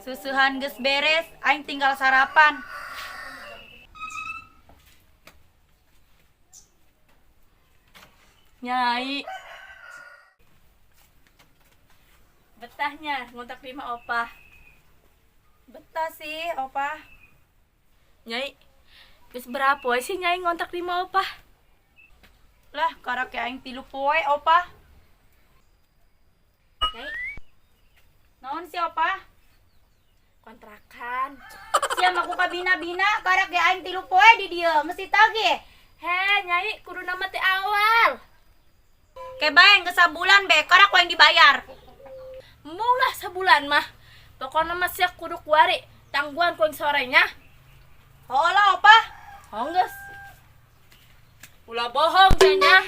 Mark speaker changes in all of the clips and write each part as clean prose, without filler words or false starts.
Speaker 1: Susuhan geus beres, aing tinggal sarapan.
Speaker 2: Nyai. Betahnya ngontrak di rumah opah.
Speaker 1: Betah sih, opah.
Speaker 2: Nyai, geus berapa sih nyai ngontrak di rumah opah?
Speaker 1: Lah, karake aing 3 poe, opah.
Speaker 2: Nyai,
Speaker 1: Naon sih, opah?
Speaker 2: kontrakan.
Speaker 1: Siam aku kabina-bina, karake aing 3 poe di dieu, mesti tagih.
Speaker 2: He, nyai kudu nama teh awal.
Speaker 1: Kebayang ke sabulan be, karak yang dibayar.
Speaker 2: Mulah sebulan mah. Pokoknya mah siap kudu kuari. Tangguhan kuing sorenya.
Speaker 1: Hola, opah.
Speaker 2: Hongges. Ulah bohong cenah.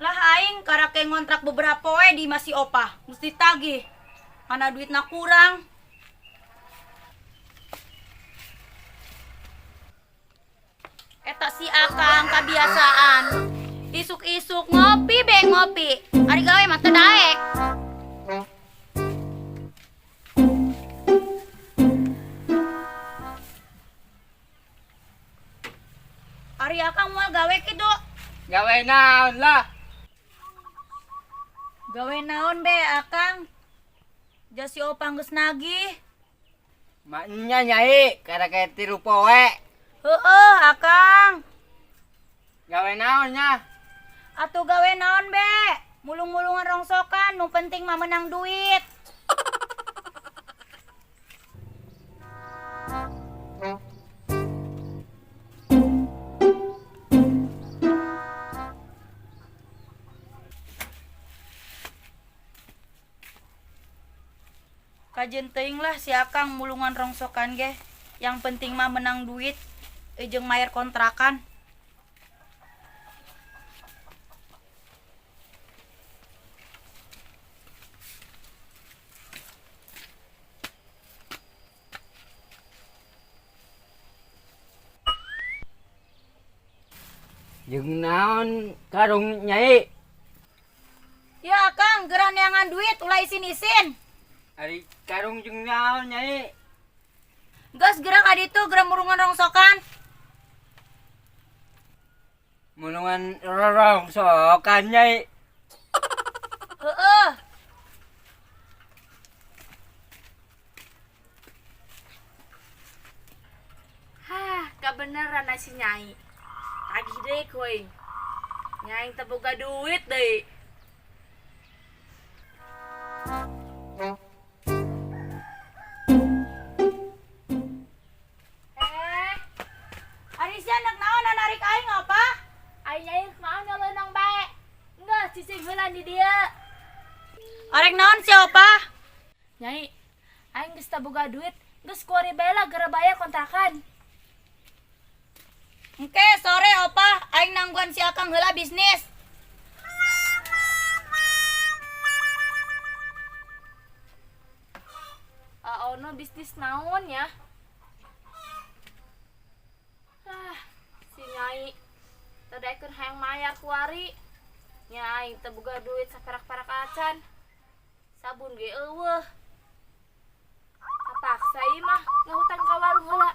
Speaker 1: Lah aing karake ngontrak beberapa poe di masih opah, mesti tagih. Mana duitna kurang. Eta si akang kebiasaan. Isuk-isuk ngopi be ngopi. Ari gawe mah teu daek. Ari akang moal gawe kitu.
Speaker 3: Gawe naon lah.
Speaker 1: Gawe naon be akang? Jasi opang geus nagih.
Speaker 3: Maknya nyai karena kayak 3 poe.
Speaker 1: Heueuh akang.
Speaker 3: Gawe naonnya?
Speaker 1: Atuh gawe naon be? Mulung-mulungan rongsokan, nu penting mah menang duit. Kajen teuing lah si akang mulungan rongsokan ge. Yang penting mah menang duit, jeung mayar kontrakan.
Speaker 3: Jeung naon karung nyai?
Speaker 1: Ya akang, geran neangan duit ulah isin-isin.
Speaker 3: Ari karung jeung naon nyai?
Speaker 1: Gas gerak aditu gerak mulungan rongsokan.
Speaker 3: Mulungan rongsokan nyai.
Speaker 1: Heueuh.
Speaker 2: Hah, kebeneran si nyai. Agih deh kuing. Nyai teu boga duit deui.
Speaker 1: Ari si anak naon narik aing apa?
Speaker 2: Ai nyai mau nyolonong bae. Enggak, cicing heula di dieu.
Speaker 1: Arek naon si opa?
Speaker 2: Nyai, aing geus teu boga duit, geus kuari bae lah gara bayar kontrakan.
Speaker 1: Engke sore opa, aing nangguan si akang heula bisnis.
Speaker 2: Ono bisnis naon ya? Si nyai tadaekeun hayang mayar kuari. Nyai teu boga duit saperak-perak acan. Sabun ge eueuh. Kapaksa ieu mah ngahutang ka warung heula.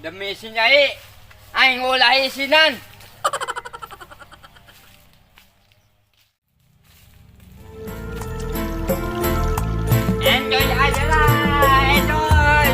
Speaker 3: Demi si nyai, aing ulah isinan. Enjoy aja lah, enjoy.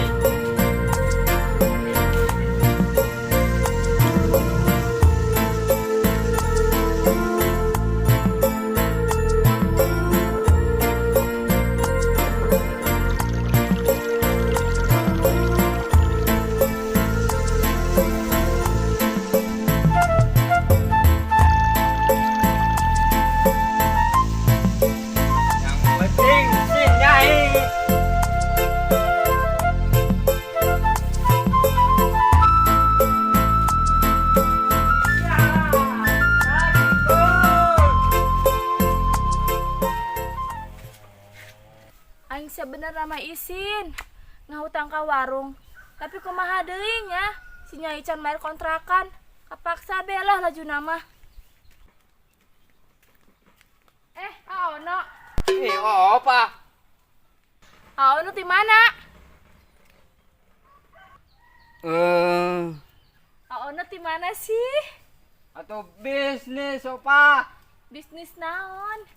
Speaker 2: Aing sebenarnya mah isin ngahutang ka warung. Tapi kumaha deui nya? Si Nyai can bayar kontrakan. Kapaksa belah laju nama. Aono.
Speaker 3: Apa?
Speaker 2: Aono di mana? Aono di mana sih?
Speaker 3: Atau bisnis apa?
Speaker 2: Bisnis naon?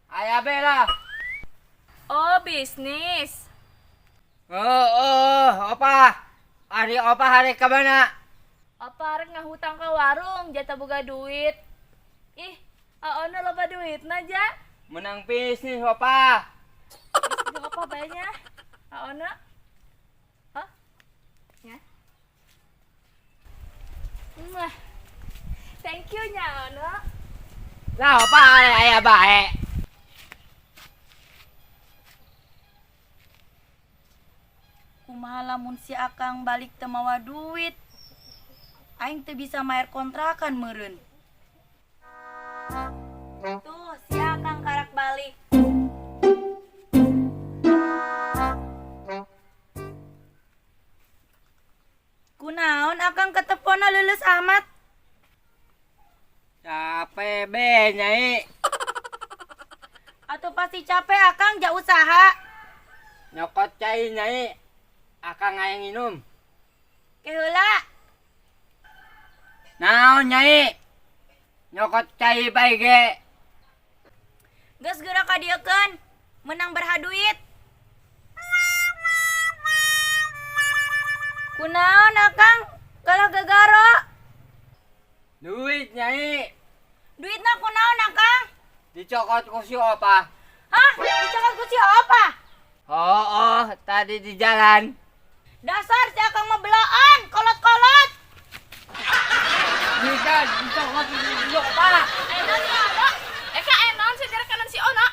Speaker 3: Ayah bela.
Speaker 2: Oh, bisnis.
Speaker 3: Apa? Hari ke mana?
Speaker 2: Apa arek ngahutang ka warung jatah boga duit. Ih, aono loba duit naja.
Speaker 3: Menang bisnis apa?
Speaker 2: Bisnis apa banyak? Aono? Hah? Ya. Mwah. Thank you nya aono.
Speaker 3: Lah apa ayah baik?
Speaker 1: Kumaha lamun si Akang balik teu mawa duit. Aing teu bisa mayar kontrakan meureun. Tuh, si Akang karak balik. Kunaon Akang ketepona leuleus amat?
Speaker 3: Capek be Nyai.
Speaker 1: Atuh pasti capek Akang ja usaha.
Speaker 3: Nyokot cai Nyai. Akang aya nginum.
Speaker 1: Keheula.
Speaker 3: Naon Nyai? Nyokot cai bae ge.
Speaker 1: Geus geura kadiekeun. Menang berha duit. Kunaon Akang? Kalah gegaro.
Speaker 3: Duit Nyai.
Speaker 1: Duitna kunaon Akang?
Speaker 3: Dicokot ku si Opa.
Speaker 1: Hah? Dicokot ku si apa?
Speaker 3: Tadi di jalan.
Speaker 1: Dasar si Akang mah belaan, kolot-kolot.
Speaker 3: Dicokot ku si Opa.
Speaker 2: Enon si Aono. Eka enon si direkanan si Ono.